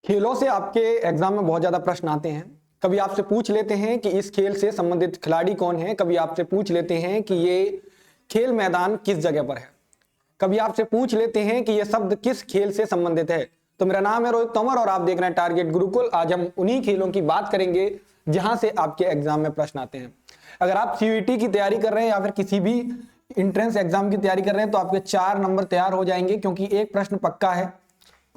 खेलों से आपके एग्जाम में बहुत ज्यादा प्रश्न आते हैं। कभी आपसे पूछ लेते हैं कि इस खेल से संबंधित खिलाड़ी कौन है, कभी आपसे पूछ लेते हैं कि ये खेल मैदान किस जगह पर है, कभी आपसे पूछ लेते हैं कि ये शब्द किस खेल से संबंधित है। तो मेरा नाम है रोहित तोमर और आप देख रहे हैं टारगेट गुरुकुल। आज हम उन्हीं खेलों की बात करेंगे जहां से आपके एग्जाम में प्रश्न आते हैं। अगर आप सीयूईटी की तैयारी कर रहे हैं या फिर किसी भी इंट्रेंस एग्जाम की तैयारी कर रहे हैं तो आपके 4 नंबर तैयार हो जाएंगे, क्योंकि एक प्रश्न पक्का है,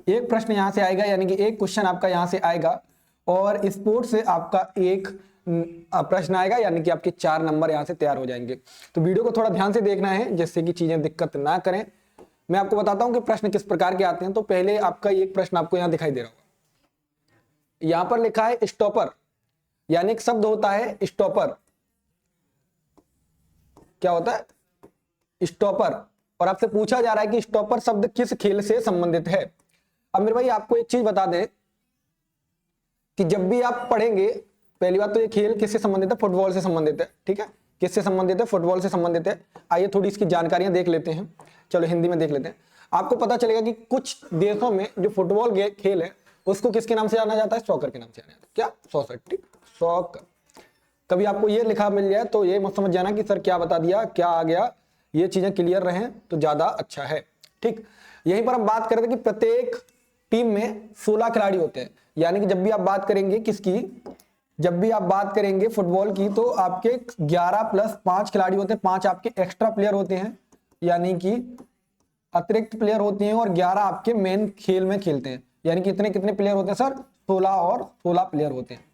एक प्रश्न यहां से आएगा, यानी कि एक क्वेश्चन आपका यहां से आएगा और स्पोर्ट्स से आपका एक प्रश्न आएगा, यानी कि आपके 4 नंबर यहां से तैयार हो जाएंगे। तो वीडियो को थोड़ा ध्यान से देखना है जिससे कि चीजें दिक्कत ना करें। मैं आपको बताता हूं कि प्रश्न किस प्रकार के आते हैं। तो पहले आपका एक प्रश्न आपको यहां दिखाई दे रहा होगा, यहां पर लिखा है स्टॉपर, यानी एक शब्द होता है स्टॉपर। क्या होता है? स्टॉपर। और आपसे पूछा जा रहा है कि स्टॉपर शब्द किस खेल से संबंधित है। अब मेरे भाई आपको एक चीज बता दें कि जब भी आप पढ़ेंगे, पहली बात तो ये खेल किससे संबंधित है? फुटबॉल से संबंधित है। ठीक है, किससे संबंधित है? फुटबॉल से संबंधित है। आइए थोड़ी इसकी जानकारियां देख लेते हैं। चलो हिंदी में देख लेते हैं। आपको पता चलेगा कि कुछ देशों में जो फुटबॉल खेल है उसको किसके नाम से जाना जाता है? सॉकर के नाम से जाना जाता है। क्या? सॉकर। सॉकर। कभी आपको ये लिखा मिल जाए तो ये मत समझ जाना कि सर क्या बता दिया, क्या आ गया। ये चीजें क्लियर रहें तो ज्यादा अच्छा है। ठीक, यहीं पर हम बात कर रहे थे कि प्रत्येक टीम में 16 खिलाड़ी होते हैं, यानी कि जब भी आप बात करेंगे किसकी, जब भी आप बात करेंगे फुटबॉल की, तो आपके 11 प्लस 5 खिलाड़ी होते हैं, 5 आपके एक्स्ट्रा प्लेयर होते हैं, यानी कि अतिरिक्त प्लेयर होते हैं, और 11 आपके मेन खेल में खेलते हैं। यानी कि इतने कितने प्लेयर होते हैं सर? 16 और 16 प्लेयर होते हैं।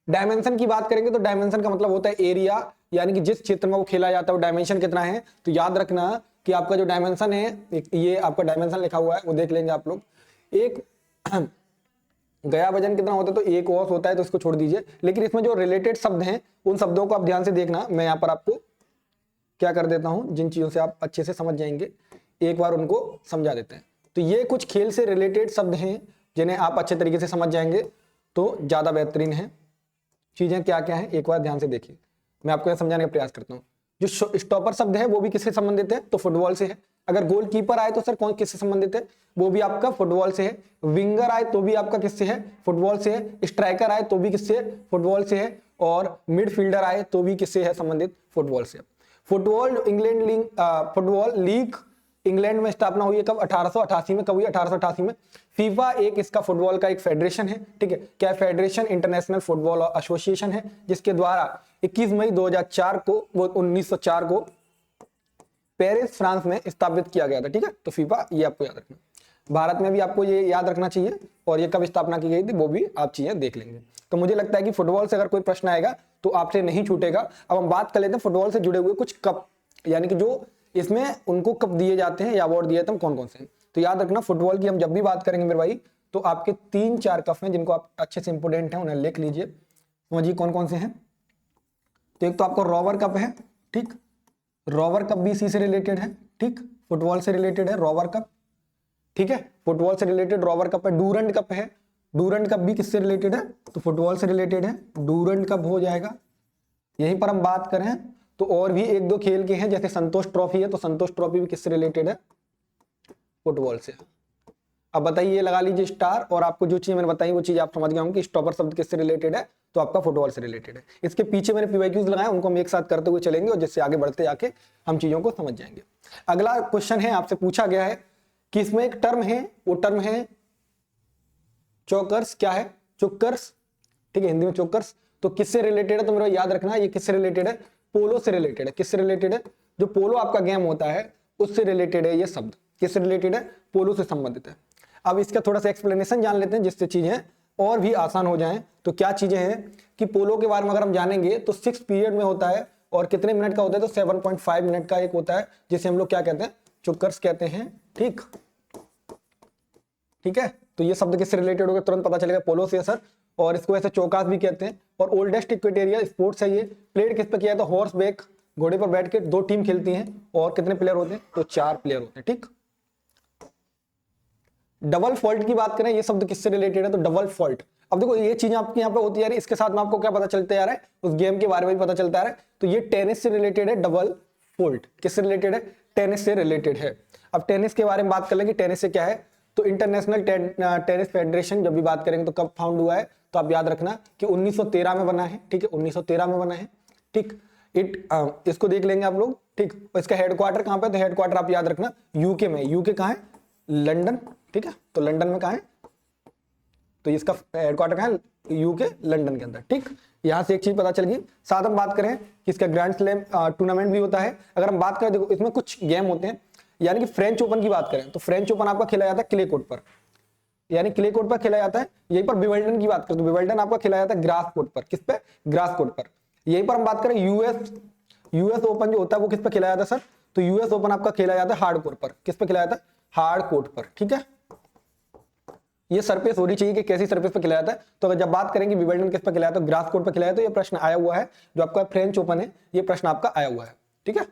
डायमेंशन की बात करेंगे तो डायमेंशन का मतलब होता है एरिया, यानी कि जिस क्षेत्र में वो खेला जाता है वो डायमेंशन कितना है। तो याद रखना कि आपका जो डायमेंशन है, ये आपका डायमेंशन लिखा हुआ है, वो देख लेंगे आप लोग। एक गया वजन कितना होता है? तो 1 औस होता है, तो इसको छोड़ दीजिए। लेकिन इसमें जो रिलेटेड शब्द हैं उन शब्दों को आप ध्यान से देखना। मैं यहाँ पर आपको क्या कर देता हूं, जिन चीजों से आप अच्छे से समझ जाएंगे एक बार उनको समझा देते हैं। तो ये कुछ खेल से रिलेटेड शब्द हैं जिन्हें आप अच्छे तरीके से समझ जाएंगे तो ज्यादा बेहतरीन है। चीजें क्या क्या है एक बार ध्यान से देखिए, मैं आपको समझाने का प्रयास करता हूँ। जो स्टॉपर शब्द है वो भी किससे संबंधित है? तो फुटबॉल से है। अगर गोलकीपर आए तो सर कौन किससे संबंधित है? वो भी आपका फुटबॉल से है। विंगर आए तो भी आपका किससे है? फुटबॉल से है। स्ट्राइकर आए तो भी किससे है? फुटबॉल से है। और मिडफील्डर आए तो भी किससे है संबंधित? फुटबॉल से। फुटबॉल लीग इंग्लैंड में स्थापना हुई है कब? 1888 में। कब हुई? 1888 में। फीफा एक इसका फुटबॉल का एक फेडरेशन है। ठीक है, क्या फेडरेशन? इंटरनेशनल फुटबॉल एसोसिएशन है, जिसके द्वारा 21 मई 2004 को, वो 1904 को पेरिस फ्रांस में स्थापित किया गया था। ठीक है, तो फीफा ये आपको याद रखना। भारत में भी आपको ये याद रखना चाहिए, और ये कब स्थापना की गई थी वो भी आप चीजें देख लेंगे। तो मुझे लगता है कि फुटबॉल से अगर कोई प्रश्न आएगा तो आपसे नहीं छूटेगा। अब हम बात कर लेते हैं फुटबॉल से जुड़े हुए कुछ कप, यानी कि जो इसमें उनको कप दिए जाते हैं या अवार्ड दिए जाते हैं कौन कौन से हैं। तो याद रखना फुटबॉल की हम जब भी बात करेंगे मेरे भाई, तो आपके 3-4 कप हैं जिनको आप अच्छे से इंपोर्टेंट हैं, उन्हें लिख लीजिए, समझिए कौन कौन से हैं। तो एक तो आपको रॉवर कप है। ठीक, रॉवर कप भी इसी से रिलेटेड है। ठीक, फुटबॉल से रिलेटेड है रॉवर कप। ठीक है, फुटबॉल से रिलेटेड रॉवर कप है। डूरंड कप है। डूरंड कप भी किससे रिलेटेड है? तो फुटबॉल से रिलेटेड है। डूरंड कप हो जाएगा। यहीं पर हम बात करें तो और भी 1-2 खेल के हैं, जैसे संतोष ट्रॉफी है, तो संतोष ट्रॉफी भी किससे रिलेटेड है? फुटबॉल से। अब बताइए, ये लगा लीजिए स्टार, और आपको जो चीज मैंने बताई वो चीज आप समझ गए होंगे कि स्टॉपर शब्द किससे रिलेटेड है? तो आपका फुटबॉल से रिलेटेड है। इसके पीछे मैंने पीवाईक्यूज लगाए, उनको हम एक साथ करते हुए चलेंगे और जिससे आगे बढ़ते जाके हम चीजों को समझ जाएंगे। अगला क्वेश्चन है, आपसे पूछा गया है कि इसमें एक टर्म है, वो टर्म है चोकर्स। क्या है? चोकर्स। ठीक है, हिंदी में चोकर्स। तो किससे रिलेटेड है? तो मेरा याद रखना ये किससे रिलेटेड है? पोलो से रिलेटेड है। किससे रिलेटेड है? जो पोलो आपका गेम होता है उससे रिलेटेड है ये शब्द। किससे रिलेटेड है? पोलो से संबंधित है। अब इसका थोड़ा सा एक्सप्लेनेशन जान लेते हैं जिससे चीजें और भी आसान हो जाएं। तो क्या चीजें हैं कि पोलो के बारे में अगर हम जानेंगे तो 6 पीरियड में होता है, और कितने मिनट का होता है? तो 7.5 मिनट का एक होता है, जिसे हम लोग क्या कहते हैं? चोकर्स कहते हैं। ठीक, ठीक है, तो ये शब्द किससे रिलेटेड होगा? तुरंत पता चलेगा, पोलो से सर। और इसको ऐसे चौकास भी कहते हैं। और ओल्डेस्ट इक्वेटेरियल स्पोर्ट्स है ये। प्लेड किस पे किया है? तो हॉर्स बैक, घोड़े पर बैठ के 2 टीम खेलती हैं। और कितने प्लेयर होते हैं? तो 4 प्लेयर होते हैं। ठीक, डबल फॉल्ट की बात करें, ये शब्द किससे रिलेटेड है? तो डबल फॉल्ट। अब देखो ये चीजें आपके यहाँ पे होती है, इसके साथ में आपको क्या पता चलता जा रहा है? उस गेम के बारे में भी पता चलता है। तो ये टेनिस से रिलेटेड है। डबल फॉल्ट किससे रिलेटेड है? टेनिस से रिलेटेड है। अब टेनिस के बारे में बात कर लेंगे, टेनिस से क्या है? तो इंटरनेशनल टेनिस फेडरेशन जब भी बात करेंगे तो कब फाउंड हुआ है, तो आप याद रखना कि 1913 में बना है, ठीक है, 1913 में बना है, ठीक। इसको देख लेंगे आप लोग, ठीक। इसका हेडक्वार्टर कहां पे, तो हेडक्वार्टर आप याद रखना यूके में। यूके कहां है, लंदन, ठीक है, तो लंदन में कहां है, तो इसका हेडक्वार्टर कहां है, यूके लंदन के अंदर, ठीक। यहां से एक चीज पता चल गई। साथ हम बात करें कि इसका ग्रैंड स्लैम टूर्नामेंट भी होता है। अगर हम बात करें, देखो इसमें कुछ गेम होते हैं, यानी कि फ्रेंच ओपन की बात करें तो फ्रेंच ओपन आपका खेला जाता है क्ले कोर्ट पर, यानी क्ले कोर्ट पर खेला जाता है। यहीं पर विंबलडन की बात करें तो विंबलडन आपका खेला जाता है ग्रास कोर्ट पर। किस पे, ग्रास कोर्ट पर। यहीं पर हम बात करें यूएस ओपन जो होता है वो किस पे खेला जाता है सर, तो यूएस ओपन आपका खेला जाता है हार्ड कोर्ट पर। किस पे खेला जाता है, हार्ड कोर्ट पर, ठीक है। ये सरफेस होनी चाहिए कि कैसी सरफेस पे खिलाया जाता है। तो अगर जब बात करेंगे विंबलडन किस पे खिलाया तो ग्रास कोर्ट पे खिलाया, तो ये प्रश्न आया हुआ है। जो आपका फ्रेंच ओपन है ये प्रश्न आपका आया हुआ है, ठीक है।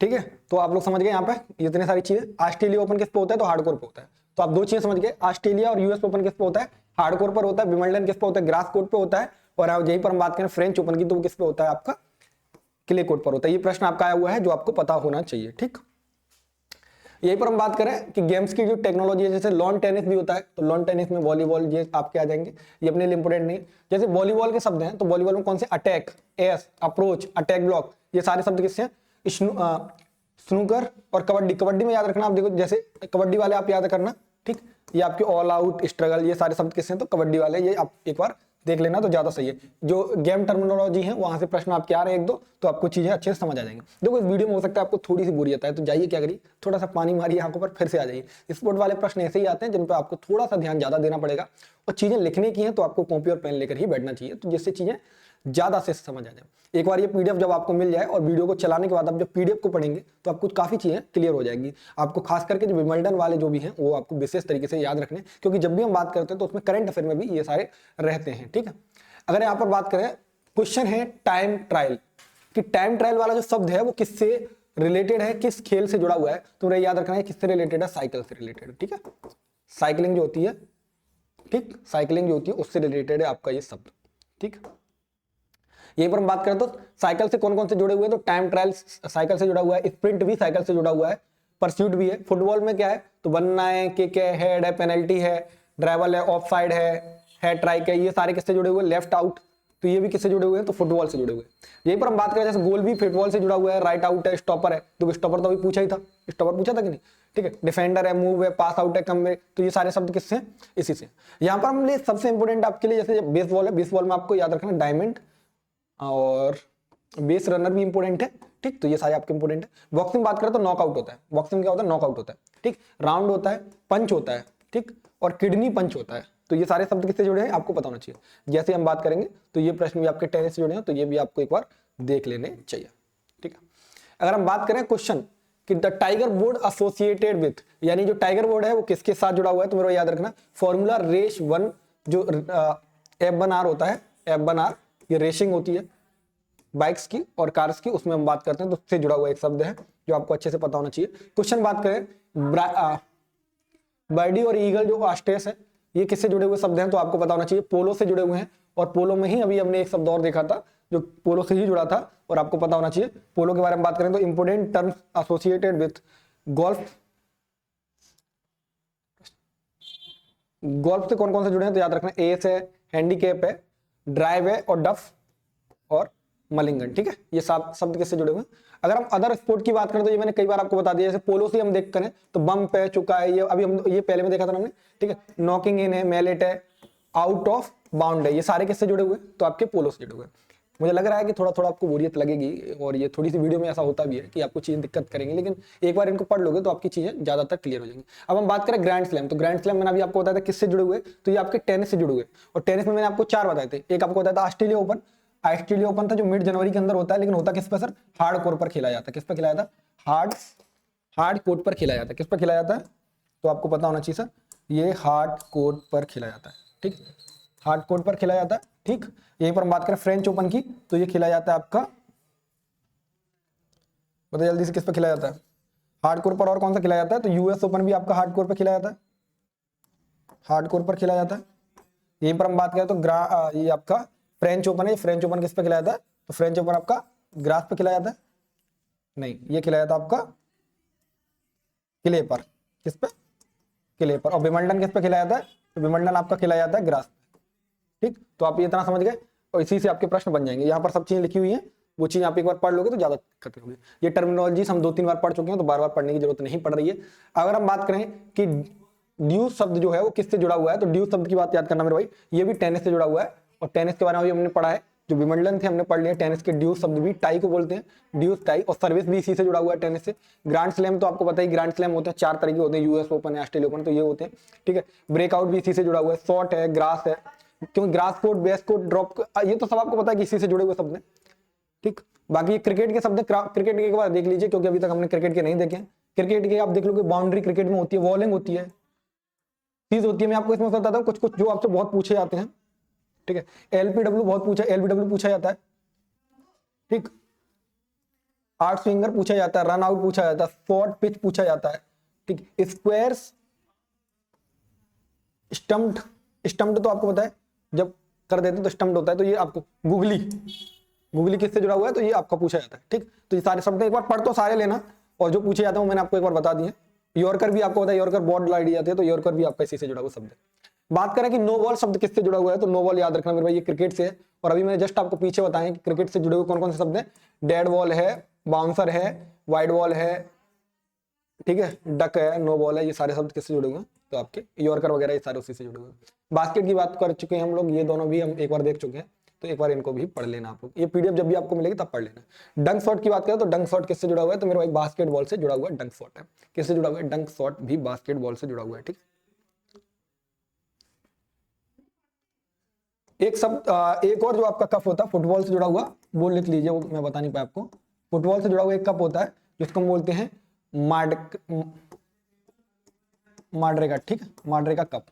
ठीक है, तो आप लोग समझ गए यहाँ पे इतनी सारी चीजें। ऑस्ट्रेलिया ओपन किस पे होता है, तो हार्डकोर पे होता है। तो आप दो चीजें समझ गए, ऑस्ट्रेलिया और यूएस ओपन किस पे होता है, हार्डकोर पर होता है। विंबलडन किस पे होता है, ग्रास कोर्ट पे होता है। और यहीं पर हम बात करें फ्रेंच ओपन की तो वो किस पे होता है, आपका क्ले कोर्ट पर होता है। ये प्रश्न आपका आया हुआ है जो आपको पता होना चाहिए, ठीक। यहीं पर हम बात करें कि गेम्स की जो टेक्नोलॉजी है, जैसे लॉन टेनिस भी होता है, तो लॉन टेनिस में वॉलीबॉल ये आपके आ जाएंगे, ये अपने लिए इंपोर्टेंट नहीं। जैसे वॉलीबॉल के शब्द हैं तो वॉलीबॉल में कौन से, attack, S, approach, attack block, ये सारे शब्द किससे हैं, स्नूकर और कबड्डी। कबड्डी में याद रखना आप, देखो जैसे कबड्डी वाले आप याद करना, ठीक। ये आपके ऑल आउट, स्ट्रगल, ये सारे शब्द किससे हैं, तो कबड्डी वाले, ये आप एक बार देख लेना तो ज्यादा सही है। जो गेम टर्मिनोलॉजी है वहां से प्रश्न आपके आ रहे हैं एक दो, तो आपको चीजें अच्छे से समझ आ जाएंगी। देखो इस वीडियो में हो सकता है आपको थोड़ी सी बोरियत है, तो जाइए क्या करिए, थोड़ा सा पानी मारिए आंखों पर, फिर से आ जाइए। स्पोर्ट वाले प्रश्न ऐसे ही आते हैं जिन पर आपको थोड़ा सा ध्यान ज्यादा देना पड़ेगा, और चीजें लिखने की हैं तो आपको कॉपी और पेन लेकर ही बैठना चाहिए, तो जिससे चीजें ज्यादा से समझ आ जाए। एक बार ये पीडीएफ जब आपको मिल जाए और वीडियो को चलाने के बाद आप जब पीडीएफ को पढ़ेंगे तो आपको काफी चीजें क्लियर हो जाएगी। आपको खास करके जो विंबलडन वाले जो भी हैं वो आपको विशेष तरीके से याद रखने, क्योंकि जब भी हम बात करते हैं तो उसमें करंट अफेयर में भी ये सारे रहते हैं, ठीक है। अगर यहाँ पर बात करें, क्वेश्चन है टाइम ट्रायल, कि टाइम ट्रायल वाला जो शब्द है वो किससे रिलेटेड है, किस खेल से जुड़ा हुआ है, तो मुझे याद रखना है किससे रिलेटेड है, साइकिल से रिलेटेड, ठीक है। साइकिलिंग जो होती है, ठीक, साइकिलिंग जो होती है उससे रिलेटेड है आपका ये शब्द, ठीक। यहीं पर हम बात करें तो साइकिल से कौन कौन से जुड़े हुए हैं, तो टाइम ट्रायल साइकिल से जुड़ा हुआ है, स्प्रिंट भी साइकिल से जुड़ा हुआ है, परस्यूट भी है। फुटबॉल में क्या है, तो बनना है, किक है, हेड है, पेनल्टी है, ड्राइवल है, ऑफ साइड है ट्राइक है, ये सारे किससे जुड़े हुए हैं, लेफ्ट आउट, तो ये भी किससे जुड़े हुए हैं, तो फुटबॉल से जुड़े हुए हैं। यहीं पर हम बात करें जैसे गोल भी फुटबॉल से जुड़ा हुआ है, राइट आउट है, स्टॉपर है, तो स्टॉपर तो अभी पूछा ही था, स्टॉपर पूछा था कि नहीं, ठीक है। डिफेंडर है, मूव है, पास आउट है, कम है, तो ये सारे शब्द किससे, इसी से। यहाँ पर हम सबसे इंपोर्टेंट आपके लिए जैसे बेसबॉल है, बेसबॉल में आपको याद रखना डायमंड और बेस रनर भी इंपोर्टेंट है, ठीक, तो ये सारे आपके इंपोर्टेंट है। बॉक्सिंग बात करें तो नॉकआउट होता है, बॉक्सिंग क्या होता है, नॉकआउट होता है, ठीक। राउंड होता है, पंच होता है, ठीक, और किडनी पंच होता है, तो ये सारे शब्द किससे जुड़े हैं आपको पता होना चाहिए। जैसे हम बात करेंगे तो ये प्रश्न भी आपके टेनिस से जुड़े हैं, तो ये भी आपको एक बार देख लेने चाहिए, ठीक है। अगर हम बात करें क्वेश्चन कि the tiger board associated with, यानी जो टाइगर बोर्ड है वो किसके साथ जुड़ा हुआ है, तो मेरे को याद रखना फॉर्मूला रेस 1 जो F1R होता है, F1R ये रेसिंग होती है बाइक्स की और कार्स की, उसमें हम बात करते हैं तो उससे जुड़ा हुआ एक शब्द है जो आपको अच्छे से पता होना चाहिए। क्वेश्चन बात करें बर्डी और ईगल जो ऑस्ट्रेस है ये किससे जुड़े हुए शब्द हैं, तो आपको पता होना चाहिए पोलो से जुड़े हुए हैं। और पोलो में ही अभी हमने एक शब्द और देखा था जो पोलो से ही जुड़ा था और आपको पता होना चाहिए। पोलो के बारे में बात करें तो important terms associated with golf, golf से कौन कौन से जुड़े हैं तो याद रखना एस है, हैंडीकैप है, ड्राइव है और डफ और मलिंगन, ठीक है। ये सात शब्द किससे जुड़े हुए हैं। अगर हम अदर स्पोर्ट की बात करें तो ये मैंने कई बार आपको बता दिया, जैसे पोलो से हम देख करें तो बम्प है, चुका है, ये अभी हम ये पहले में देखा था हमने, ठीक है। नॉकिंग इन है, मैलेट है, आउट ऑफ बाउंड है, ये सारे किससे जुड़े हुए तो आपके पोलो से जुड़े हुए। मुझे लग रहा है कि थोड़ा थोड़ा आपको बोरियत लगेगी और ये थोड़ी सी वीडियो में ऐसा होता भी है कि आपको चीजें दिक्कत करेंगे, लेकिन एक बार इनको पढ़ लोगे तो आपकी चीजें ज्यादातर क्लियर हो जाएंगी। अब हम बात करें ग्रैंड स्लैम, तो ग्रैंड स्लैम मैंने अभी आपको बताया था किससे जुड़े हुए, तो ये आपके टेनिस से जुड़े हुए। और टेनिस में मैंने आपको 4 बताए थे। एक आपको बताया था ऑस्ट्रेलिया ओपन, ऑस्ट्रेलिया ओपन था जो मिड जनवरी के अंदर होता है, लेकिन होता किस पर सर, हार्ड कोर्ट पर खेला जाता है। किस पर खेला जाता है, हार्ड कोर्ट पर खेला जाता है। किस पर खेला जाता है, तो आपको पता होना चाहिए सर, ये हार्ड कोर्ट पर खेला जाता है, ठीक, हार्ड कोर्ट पर खेला जाता है, ठीक। यहीं पर हम बात करें फ्रेंच ओपन की तो ये खेला जाता है आपका, बताइए जल्दी से, किस पर खेला जाता है हार्ड कोर्ट पर, और कौन सा खेला जाता है, तो यूएस ओपन भी आपका हार्ड कोर्ट पर खेला जाता है, हार्ड कोर्ट पर खेला जाता है। यहीं पर हम बात करें तो ये आपका फ्रेंच ओपन है, फ्रेंच ओपन किस पे खेला जाता है, तो फ्रेंच ओपन आपका ग्रास पे खेला जाता है, नहीं, ये खिलाया था आपका किले पर। किस पे? किले पर। और विमंडन किस पे खिलाया था? तो विमंडन आपका खिलाया जाता है ग्रास पे। ठीक, तो आप ये इतना समझ गए और इसी से आपके प्रश्न बन जाएंगे। यहाँ पर सब चीजें लिखी हुई हैं, वो चीज आप एक बार पढ़ लोगे तो ज्यादा दिक्कत होगी। ये टर्मिनोलॉजी हम 2-3 बार पढ़ चुके हैं, तो बार बार पढ़ने की जरूरत नहीं पड़ रही है। अगर हम बात करें कि ड्यूस शब्द जो है वो किससे जुड़ा हुआ है, तो ड्यूस शब्द की बात याद करना मेरे भाई, ये भी टेनिस से जुड़ा हुआ है। और टेनिस के बारे में भी हमने पढ़ा है, जो विमंडन थे हमने पढ़ लिया। टेनिस के ड्यूस शब्द भी टाई को बोलते हैं, ड्यूस टाई। और सर्विस भी इसी से जुड़ा हुआ है, टेनिस से। ग्रैंड स्लैम तो आपको पता ही, ग्रैंड स्लैम होते हैं 4 तरह के होते हैं, यूएस ओपन है, ऑस्ट्रेलिया ओपन, तो ये होते हैं। ठीक है, ब्रेकआउट भी इसी से जुड़ा हुआ है। शॉट है, ग्रास है, क्योंकि grass court, base court, drop, ये तो सब आपको पता है कि इसी से जुड़े हुए शब्द हैं। ठीक, बाकी क्रिकेट के शब्द, क्रिकेट के एक बार देख लीजिए, क्योंकि अभी तक हमने क्रिकेट के नहीं देखे। क्रिकेट के आप देख लो कि बाउंड्री क्रिकेट में होती है, बॉलिंग होती है, चीज होती है। मैं आपको इसमें बताता हूँ कुछ कुछ जो आपसे बहुत पूछे जाते हैं। ठीक है, एलपीडब्ल्यू बहुत पूछा, एलबीडब्ल्यू पूछा जाता है। ठीक, आर्ट स्विंगर पूछा जाता है, रन आउट पूछा जाता है, शॉर्ट पिच पूछा जाता है। ठीक, स्क्वायर्स, स्टम्प्ड, स्टम्प्ड तो आपको पता है जब कर देते तो स्टम्प्ड होता है, तो ये आपको गुगली, गुगली किससे जुड़ा हुआ है, तो ये आपका पूछा जाता है। ठीक, तो ये सारे शब्द एक बार पढ़ तो सारे लेना, और जो पूछे जाते हैं वो मैंने आपको एक बार बता दिए। यॉर्कर भी आपको पता है, यॉर्कर बॉर्ड लाइट जाते हैं, तो यॉर्कर भी आपका इसी से जुड़ा हुआ शब्द है। बात करें कि नो बॉल शब्द किससे जुड़ा हुआ है, तो नो बॉल याद रखना मेरे भाई, ये क्रिकेट से है। और अभी मैंने जस्ट आपको पीछे बताया कि क्रिकेट से जुड़े हुए कौन कौन से शब्द हैं। डेड बॉल है, बाउंसर है, वाइड बॉल है, ठीक है, डक है, नो बॉल है, ये सारे शब्द किससे जुड़े हुए हैं, तो आपके यॉर्कर वगैरह ये सारे उसी से जुड़े हुए हैं। बास्केट की बात कर चुके हैं हम लोग, ये दोनों भी हम एक बार देख चुके हैं, तो एक बार इनको भी पढ़ लेना आप लोग। ये पीडीएफ जब भी आपको मिलेगी तब पढ़ लेना। डंक शॉट की बात करें तो डंक शॉट किससे जुड़ा हुआ है, तो मेरे भाई बास्केटबॉल से जुड़ा हुआ है। डंक शॉट है किससे जुड़ा हुआ है, डंक शॉट भी बास्केटबॉल से जुड़ा हुआ है। ठीक, एक शब्द एक और जो आपका कप होता है फुटबॉल से जुड़ा हुआ, वो लिख लीजिए, वो मैं बता नहीं पाया आपको। फुटबॉल से जुड़ा हुआ एक कप होता है जिसको हम बोलते हैं माड्रेगा। ठीक है, माड्रेगा कप,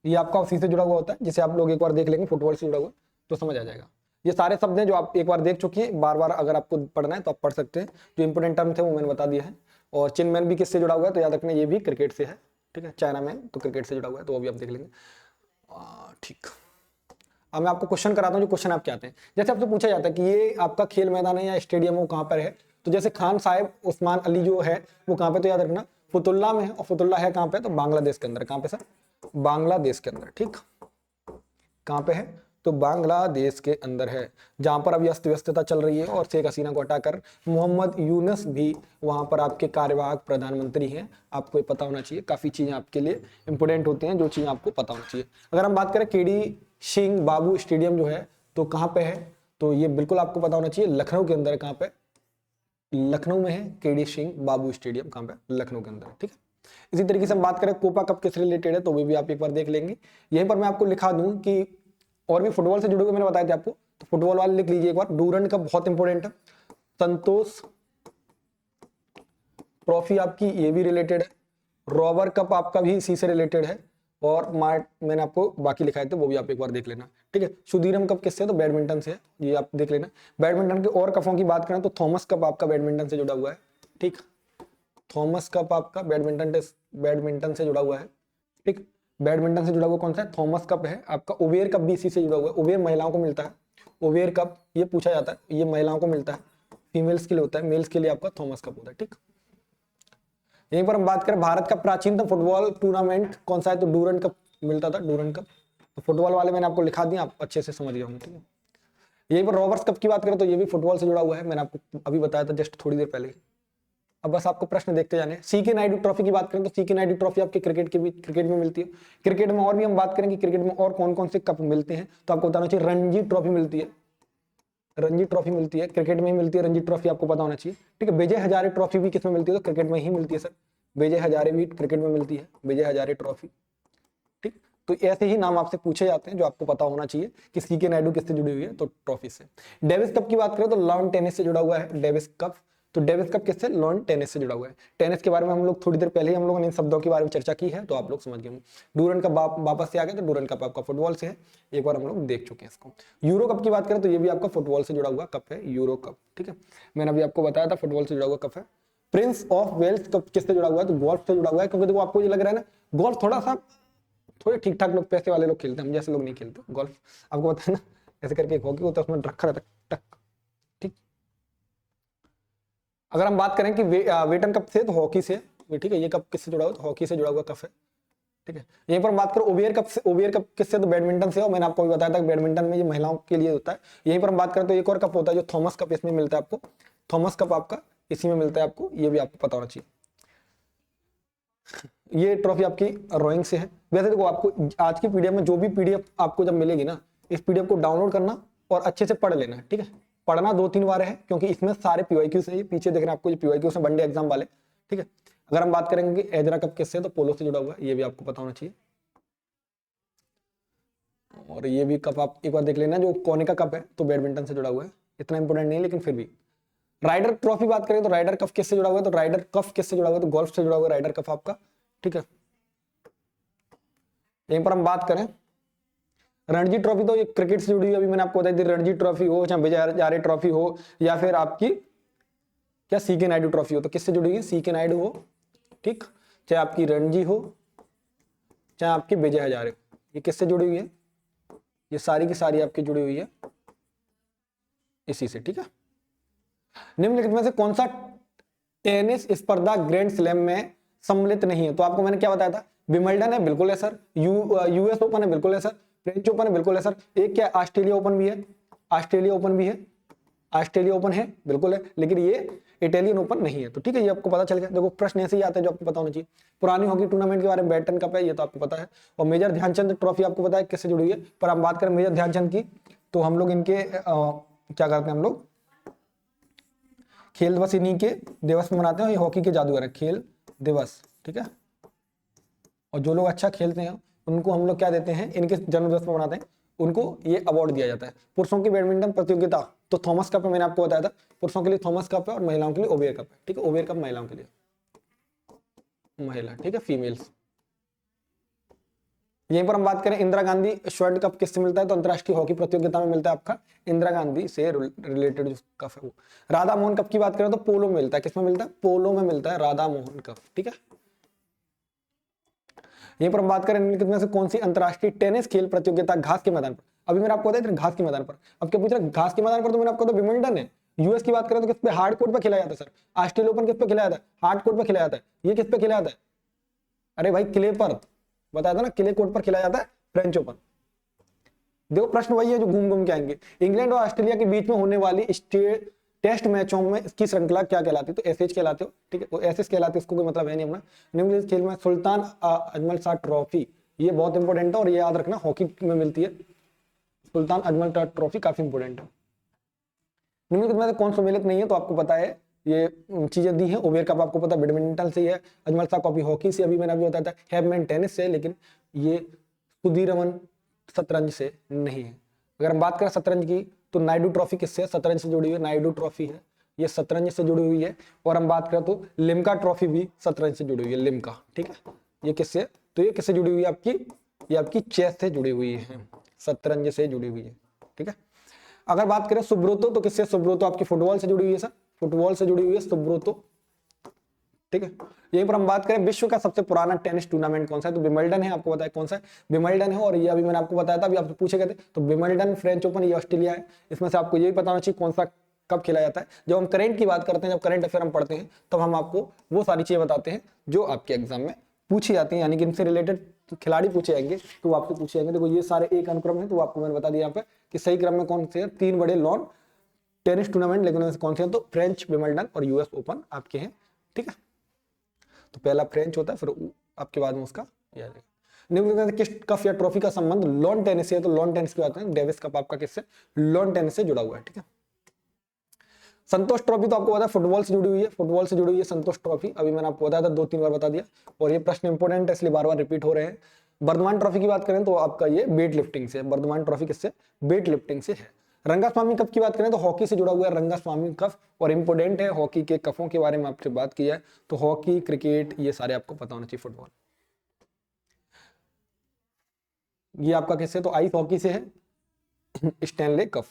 ये आपका उसी से जुड़ा हुआ होता है, जिसे आप लोग एक बार देख लेंगे फुटबॉल से जुड़ा हुआ तो समझ आ जाएगा। ये सारे शब्द हैं जो आप एक बार देख चुके हैं, बार बार अगर आपको पढ़ना है तो आप पढ़ सकते हैं। जो इंपोर्टेंट टर्म थे वो मैंने बता दिया है। और चिन मैन भी किससे जुड़ा हुआ है, तो याद रखना ये भी क्रिकेट से है। ठीक है, चाइना मैन तो क्रिकेट से जुड़ा हुआ है, तो वो भी आप देख लेंगे। ठीक, अब मैं आपको क्वेश्चन कराता हूँ, जो क्वेश्चन आपके आते हैं। जैसे आपसे पूछा जाता है कि ये आपका खेल मैदान है या स्टेडियम है, वो कहाँ पर है, तो जैसे खान साहिब उस्मान अली जो है वो कहाँ पे, तो याद रखना फतुल्ला में है। और फतुल्ला है कहाँ पे, तो बांग्लादेश के अंदर। कहाँ पे सर, बांग्लादेश के अंदर। ठीक, कहाँ पे है, तो बांग्लादेश के अंदर है, जहां पर अभी अस्त व्यस्तता चल रही है। और शेख हसीना को हटाकर मोहम्मद यूनुस भी वहां पर आपके कार्यवाहक प्रधानमंत्री हैं। आपको ये पता होना चाहिए, काफी चीजें आपके लिए इंपोर्टेंट होती हैं, जो चीजें आपको पता होना चाहिए। अगर हम बात करें केडी सिंह बाबू स्टेडियम जो है तो कहाँ पे है, तो ये बिल्कुल आपको पता होना चाहिए, लखनऊ के अंदर है। कहाँ पे, लखनऊ में है केडी सिंह बाबू स्टेडियम। कहाँ पे, लखनऊ के अंदर। ठीक है, इसी तरीके से हम बात करें कोपा कप किस रिलेटेड है, तो वो भी आप एक बार देख लेंगे। यहीं पर मैं आपको लिखा दूं कि और भी फुटबॉल से जुड़े हुए मैंने बताया था आपको, तो फुटबॉल वाले लिख लीजिए एक बार। डूरंड कप बहुत इंपॉर्टेंट है। संतोष ट्रॉफी आपकी ये भी रिलेटेड है। रॉबर कप आपका भी इसी से रिलेटेड है। और मैंने आपको बाकी लिखाए थे, वो भी आप एक बार देख लेना। ठीक है, सुधीरम कप किससे है, तो बैडमिंटन से है, ये आप देख लेना। बैडमिंटन के और कपों की बात करें तो थॉमस कप आपका बैडमिंटन से जुड़ा हुआ है। ठीक, थॉमस कप आपका बैडमिंटन से जुड़ा हुआ है। ठीक, बैडमिंटन से जुड़ा हुआ कौन सा है, थॉमस कप है आपका। उबेर कप भी इसी से जुड़ा हुआ है। उबेर महिलाओं को मिलता है, उबेर कप ये पूछा जाता है, ये महिलाओं को मिलता है, फीमेल्स के लिए होता है, मेल्स के लिए आपका थॉमस कप होता है। ठीक, यहीं पर हम बात करें भारत का प्राचीनतम फुटबॉल टूर्नामेंट कौन सा है, तो डूरंड कप मिलता था, डूरंड कप। तो फुटबॉल वाले मैंने आपको लिखा दिया, आप अच्छे से समझ गए होंगे। ठीक है, यहीं पर रॉबर्ट्स कप की बात करें तो ये भी फुटबॉल से जुड़ा हुआ है, मैंने आपको अभी बताया था जस्ट थोड़ी देर पहले। अब बस आपको प्रश्न देखते जाने। सीके नायडू ट्रॉफी की बात करें तो सीके नायडू ट्रॉफी आपके क्रिकेट में मिलती है। क्रिकेट में और भी हम बात करें कि क्रिकेट में और कौन कौन से कप मिलते हैं, तो आपको बताना चाहिए रणजी ट्रॉफी मिलती है, रणजी ट्रॉफी मिलती है, क्रिकेट में ही मिलती है रणजी ट्रॉफी, आपको पता होना चाहिए। ठीक है, विजय हजारे ट्रॉफी भी किसमें मिलती है, तो क्रिकेट में ही मिलती है सर, विजय हजारे भी क्रिकेट में मिलती है, विजय हजारे ट्रॉफी। ठीक, तो ऐसे ही नाम आपसे पूछे जाते हैं जो आपको पता होना चाहिए कि सीके नायडू किससे जुड़ी हुई है, तो ट्रॉफी से। डेविस कप की बात करें तो लॉन टेनिस से जुड़ा हुआ है, डेविस कप। तो डेविस कप किससे, लॉन टेनिस से जुड़ा हुआ है। टेनिस के बारे में हम लोग थोड़ी देर पहले ही हम लोगों ने इन शब्दों के बारे में चर्चा की है, तो आप लोग समझ गए। डूरंड कप वापस से आ गए, तो डूरंड कप आपका फुटबॉल से है, एक बार हम लोग देख चुके हैं इसको। यूरो कप की बात करें तो ये भी आपका फुटबॉल से जुड़ा हुआ कप है, यूरो कप। ठीक है, मैंने अभी आपको बताया था फुटबॉल से जुड़ा हुआ कप है। प्रिंस ऑफ वेल्स कप किससे जुड़ा हुआ है, तो गोल्फ से जुड़ा हुआ है। क्योंकि देखो आपको ये लग रहा है ना, गोल्फ थोड़े ठीक ठाक लोग, पैसे वाले लोग खेलते हैं, हम जैसे लोग नहीं खेलते गोल्फ। आपको पता है ना, ऐसे करके एक हॉकी होता है, उसमें रखा रहता है टक। ठीक, अगर हम बात करें कि वेटन कप से तो हॉकी से, ठीक है, ये कप किससे जुड़ा हुआ, तो हॉकी से जुड़ा हुआ कप है, ठीक है। यहीं पर हम बात करें ओबियर कप से, ओबियर कप किससे, तो बैडमिंटन से, और मैंने आपको भी बताया था कि बैडमिंटन में ये महिलाओं के लिए होता है। यहीं पर हम बात करें तो एक और कप होता है जो थॉमस कप, इसमें मिलता है आपको, थॉमस कप आपका इसी में मिलता है आपको, ये भी आपको पता होना चाहिए। ये ट्रॉफी आपकी रोइंग से है। वैसे देखो आपको आज की पीडीएफ में जो भी पीडीएफ आपको जब मिलेगी ना, इस पीडीएफ को डाउनलोड करना और अच्छे से पढ़ लेना, ठीक है। पढ़ना 2-3 बार है, क्योंकि इसमें सारे पीवाईक्यूज है, पीछे देख रहे हैं आपको, ये पीवाईक्यूज है वनडे एग्जाम वाले, ठीक है। अगर हम बात करेंगे कि एजरा कप किससे, तो पोलो से जुड़ा हुआ है, ये भी आपको पता होना चाहिए। और ये भी कप आप एक बार देख लेना, जो कोनिका कप है तो बैडमिंटन से जुड़ा हुआ है, इतना इंपोर्टेंट नहीं लेकिन फिर भी। राइडर ट्रॉफी बात करें तो राइडर कप किससे जुड़ा हुआ है, तो राइडर कप किससे जुड़ा हुआ है, तो गोल्फ से जुड़ा हुआ है राइडर कप आपका, ठीक है। यहीं पर हम बात करें रणजी ट्रॉफी, तो ये क्रिकेट से जुड़ी हुई, अभी मैंने आपको बताई थी, रणजी ट्रॉफी हो चाहे विजय हजारे ट्रॉफी हो या फिर आपकी क्या सी के नायडू ट्रॉफी हो, तो किससे जुड़ी हुई है, सी के नायडू हो, ठीक। चाहे आपकी रणजी हो चाहे आपकी विजय हजारे, ये किससे जुड़ी हुई है, ये सारी की सारी आपकी जुड़ी हुई है इसी से, ठीक है। निम्नलिखित में से कौन सा टेनिस स्पर्धा ग्रैंड स्लैम में सम्मिलित नहीं है, तो आपको मैंने क्या बताया था, विंबलडन है, बिल्कुल है सर, यूएस ओपन है, बिल्कुल है सर, फ्रेंच ओपन है, बिल्कुल है सर, एक क्या ऑस्ट्रेलिया ओपन भी है, ऑस्ट्रेलिया ओपन भी है, ऑस्ट्रेलिया ओपन है, बिल्कुल है, लेकिन ये इटालियन ओपन नहीं है, तो ठीक है, ये आपको पता चल गया। देखो प्रश्न ऐसे ही आते हैं जो आपको पता होना चाहिए। पुरानी हॉकी टूर्नामेंट के बारे में बैटन कप है, ये तो आपको पता है, और मेजर ध्यानचंद ट्रॉफी आपको पता है किससे जुड़ी है। पर हम बात करें मेजर ध्यानचंद की, तो हम लोग इनके क्या करते हैं, हम लोग खेल दिवस इन्हीं के दिवस में मनाते हैं, ये हॉकी के जादूगर है, खेल दिवस, ठीक है। और जो लोग अच्छा खेलते हैं उनको हम लोग क्या देते हैं, इनके जन्मदिवस पर मनाते हैं, उनको ये अवार्ड दिया जाता है। पुरुषों की बैडमिंटन प्रतियोगिता तो थॉमस कप है, मैंने आपको बताया था, पुरुषों के लिए थॉमस कप है और महिलाओं के लिए ओबियर कप है, ठीक है। ओबियर कप महिलाओं के लिए, महिला, ठीक है, फीमेल्स। यहीं पर हम बात करें इंदिरा गांधी स्वर्ण कप किससे मिलता है, तो अंतरराष्ट्रीय हॉकी प्रतियोगिता में मिलता है आपका, इंदिरा गांधी से रिलेटेड जो कप है वो। राधा मोहन कप की बात करें तो पोलो में मिलता है, किसमें मिलता है, पोलो में मिलता है राधा मोहन कप, ठीक है। यहीं पर हम बात करें निम्नलिखित में से कौन सी अंतरराष्ट्रीय टेनिस खेल प्रतियोगिता घास के मैदान पर, अभी मैंने आपको बताया घास के मैदान पर, अब क्या पूछ रहा है घास के मैदान पर, तो मैंने आपको बताया विंबलडन है। यूएस की बात करें तो किस पे, हार्ड कोर्ट पे खेला जाता है सर, ऑस्ट्रेलिया ओपन किस पे खेला जाता है, हार्ड कोर्ट पे खेला जाता है, ये किस पे खेला जाता है, अरे भाई क्ले पर, बताया था ना, क्ले कोर्ट पर खेला जाता है फ्रेंच ओपन। देखो प्रश्न वही है जो घूम घूम के आएंगे। इंग्लैंड और ऑस्ट्रेलिया के बीच में होने वाली टेस्ट मैचों में इसकी श्रृंखला क्या कहलाती है, तो एसएच कहलाते हो, ठीक है, वो एसएच कहलाते, इसको कोई मतलब है नहीं अपना। निम्नलिखित खेल में सुल्तान अजमल शाह ट्रॉफी, ये बहुत इंपॉर्टेंट है और ये याद रखना हॉकी में मिलती है, सुल्तान अजमल शाह ट्रॉफी काफी इंपॉर्टेंट है। निम्नलिखित में से कौन सम्मिलित नहीं है, तो आपको पता है ये चीजें दी हैं। ओबियर कप आपको पता है बैडमिंटन से ही है, अजमल शाह ट्रॉफी हॉकी से, अभी मैंने अभी बताया था हैवमैन टेनिस से, लेकिन ये सुधीरमन शतरंज से नहीं है। अगर हम बात करें शतरंज की तो नायडू ट्रॉफी किससे है, शतरंज से जुड़ी हुई है, नायडू ट्रॉफी है, ये शतरंज से जुड़ी हुई है। और हम बात करें तो लिम्का ट्रॉफी भी शतरंज से जुड़ी हुई है, लिम्का, ठीक है। ये किससे, तो ये किससे जुड़ी हुई है आपकी, ये आपकी चेस से जुड़ी हुई है, शतरंज से जुड़ी हुई है, ठीक है। अगर बात करें सुब्रोतो तो किससे, सुब्रोतो आपकी फुटबॉल से जुड़ी हुई है सर, फुटबॉल से जुड़ी हुई है सुब्रोतो, ठीक है। यहीं पर हम बात करें विश्व का सबसे पुराना टेनिस टूर्नामेंट कौन सा है, तो विंबलडन है, आपको बताया कौन सा है, विंबलडन है। और ये अभी मैंने आपको बताया था, अभी आपसे पूछे गए थे, तो विंबलडन, फ्रेंच ओपन, ये ऑस्ट्रेलिया है। इसमें से आपको ये भी पता होना चाहिए कौन सा कब खेला जाता है। जब हम करंट की बात करते हैं, जब करंट अफेयर हम पढ़ते हैं, तब हम आपको वो सारी चीजें बताते हैं जो आपके एग्जाम में पूछी जाती है, यानी कि इनसे रिलेटेड खिलाड़ी पूछे जाएंगे, तो आपसे पूछे जाएंगे। देखो ये सारे एक अनुक्रम है, तो आपको मैंने बता दिया यहाँ पे कि सही क्रम में कौन से 3 बड़े लॉन टेनिस टूर्नामेंट, लेकिन उनमें से कौन से हैं, तो फ्रेंच, विंबलडन और यूएस ओपन आपके हैं, ठीक है। तो पहला फ्रेंच होता है, फिर आपके बाद में उसका याद है। निम्नलिखित में किस कप या ट्रॉफी का संबंध लॉन टेनिस से है, तो लॉन टेनिस की बात करें डेविस कप आपका किससे, लॉन टेनिस से जुड़ा हुआ है, ठीक है। संतोष ट्रॉफी तो आपको पता है फुटबॉल से जुड़ी हुई है, फुटबॉल से जुड़ी हुई है संतोष ट्रॉफी, अभी मैंने आपको बताया था, 2-3 बार बता दिया, और ये प्रश्न इंपोर्टेंट है इसलिए बार बार रिपीट हो रहे हैं। बर्धमान ट्रॉफी की बात करें तो आपका ये वेट लिफ्टिंग से, बर्धमान ट्रॉफी किससे, वेट लिफ्टिंग से है। रंगास्वामी कप की बात करें तो हॉकी से जुड़ा हुआ है रंगास्वामी कप, और इंपोर्टेंट है, हॉकी के कपों के बारे में आपसे बात की है, तो हॉकी, क्रिकेट, ये सारे आपको पता होना चाहिए। फुटबॉल ये आपका किससे, तो आइस हॉकी से है, Stanley cup.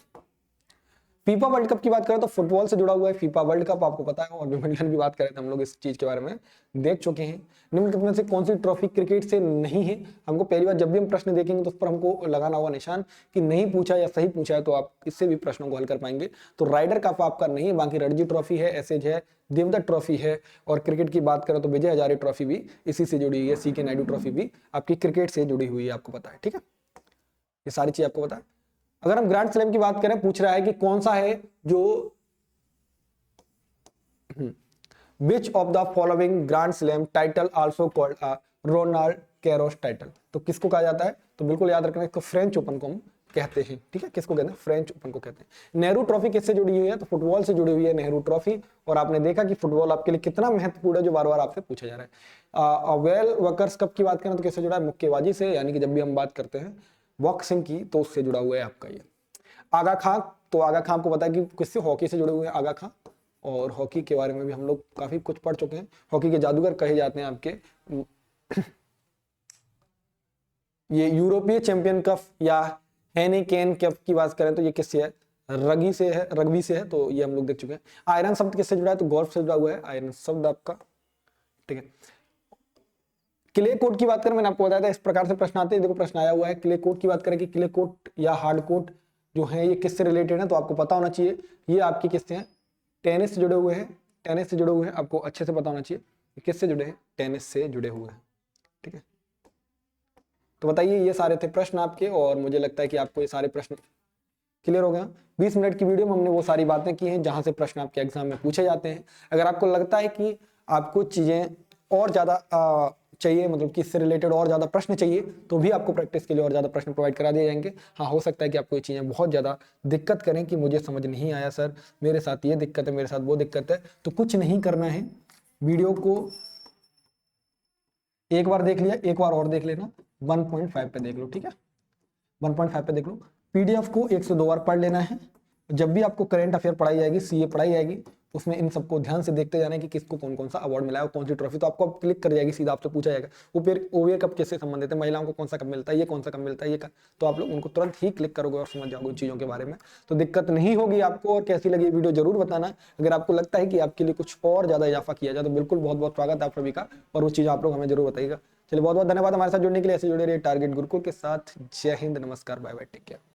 FIFA world cup की बात करें तो फुटबॉल से जुड़ा हुआ है फीफा वर्ल्ड कप, आपको पता है। और बैडमिंटन की बात करें तो हम लोग इस चीज के बारे में देख चुके हैं। निम्नलिखित में से कौन सी ट्रॉफी क्रिकेट से नहीं है? हमको पहली बार जब भी हम प्रश्न देखेंगे तो उस पर हमको लगाना होगा निशान कि नहीं पूछा या सही पूछा है, तो आप इससे भी प्रश्नों को हल कर पाएंगे। तो राइडर कप आपका नहीं है, बाकी रणजी ट्रॉफी है, एसएज है, देवदत्त ट्रॉफी है। और क्रिकेट की बात करें तो विजय हजारे ट्रॉफी भी इसी से जुड़ी हुई है, सीके नायडू ट्रॉफी भी आपकी क्रिकेट से जुड़ी हुई है, आपको पता है। ठीक है, ये सारी चीज आपको पता है। अगर हम ग्रैंड स्लैम की बात करें, पूछ रहा है कि कौन सा है जो which of the following grand slam title also called a Roland Garros title, तो किसको कहा जाता है? तो बिल्कुल याद रखना, इसको फ्रेंच ओपन को हम कहते हैं। ठीक है, किसको कहते हैं? फ्रेंच ओपन को कहते हैं। नेहरू ट्रॉफी किससे जुड़ी हुई है? तो फुटबॉल से जुड़ी हुई है नेहरू ट्रॉफी। और आपने देखा कि फुटबॉल आपके लिए कितना महत्वपूर्ण है, जो बार बार आपसे पूछा जा रहा है। वेल वर्कर्स कप की बात करें तो किससे जुड़ा है? मुक्केबाजी से, यानी कि जब भी हम बात करते हैं बॉक्सिंग की तो उससे जुड़ा हुआ है आपका ये। आगा खां, तो आगा खां आपको पता है कि किससे? हॉकी से जुड़े हुए हैं आगा खां। और हॉकी के बारे में भी हम लोग काफी कुछ पढ़ चुके हैं। हॉकी के जादूगर कहे जाते हैं आपके ये यूरोपीय चैंपियन कप या हेनिकेन कप की बात करें तो ये किससे है? रगी से है, रग्बी से है, तो ये हम लोग देख चुके हैं। आयरन शब्द किससे जुड़ा है? तो गोल्फ से जुड़ा हुआ है आयरन शब्द आपका। ठीक है, क्ले कोट की बात करें, मैंने आपको बताया था इस प्रकार से प्रश्न आते हैं। देखो प्रश्न आया हुआ है क्ले कोट की बात करें कि क्ले कोट या हार्ड कोट जो है ये किससे रिलेटेड है, तो आपको पता होना चाहिए। ये आपकी किससे हैं? टेनिस से जुड़े हुए हैं, टेनिस से जुड़े हुए हैं, आपको अच्छे से पता होना चाहिए किससे जुड़े हैं? टेनिस से जुड़े हुए हैं। ठीक है, तो बताइए ये सारे थे प्रश्न आपके, और मुझे लगता है कि आपको ये सारे प्रश्न क्लियर हो गया। 20 मिनट की वीडियो में हमने वो सारी बातें की हैं जहां से प्रश्न आपके एग्जाम में पूछे जाते हैं। अगर आपको लगता है कि आपको चीजें और ज्यादा चाहिए, मतलब कि इससे रिलेटेड और ज्यादा प्रश्न चाहिए, तो भी आपको प्रैक्टिस के लिए और ज्यादा प्रश्न प्रोवाइड करा दिए जाएंगे। हाँ, हो सकता है कि आपको ये चीजें बहुत ज्यादा दिक्कत करें कि मुझे समझ नहीं आया सर, मेरे साथ ये दिक्कत है, मेरे साथ वो दिक्कत है। तो कुछ नहीं करना है, वीडियो को एक बार देख लिया, एक बार और देख लेना, 1.5 पे देख लो। ठीक है, 1.5 पे देख लो। पीडीएफ को 1 से 2 बार पढ़ लेना है। जब भी आपको करंट अफेयर पढ़ाई जाएगी, सीए पढ़ाई जाएगी, उसमें इन सबको ध्यान से देखते जाना है कि किसको कौन कौन सा अवार्ड मिला है, कौन सी ट्रॉफी, तो आपको क्लिक कर जाएगी, सीधा आपसे पूछा जाएगा ओवीए कप किससे संबंधित है, महिलाओं को कौन सा कप मिलता है, ये कौन सा कप मिलता है, ये तो आप लोग उनको तुरंत ही क्लिक करोगे और समझ जाओगे उन चीज़ों के बारे में। तो दिक्कत नहीं होगी आपको। और कैसी लगी वीडियो जरूर बताना। अगर आपको लगता है कि आपके लिए कुछ और ज्यादा इजाफा किया जाए तो बिल्कुल बहुत बहुत स्वागत है आप सभी का, और वो चीज़ आप लोग हमें जरूर बताइएगा। चलिए, बहुत बहुत धन्यवाद हमारे साथ जुड़ने के लिए। ऐसे जुड़े रहिए टारगेट गुरुकुल के साथ। जय हिंद, नमस्कार, बाय बाय, टेक केयर।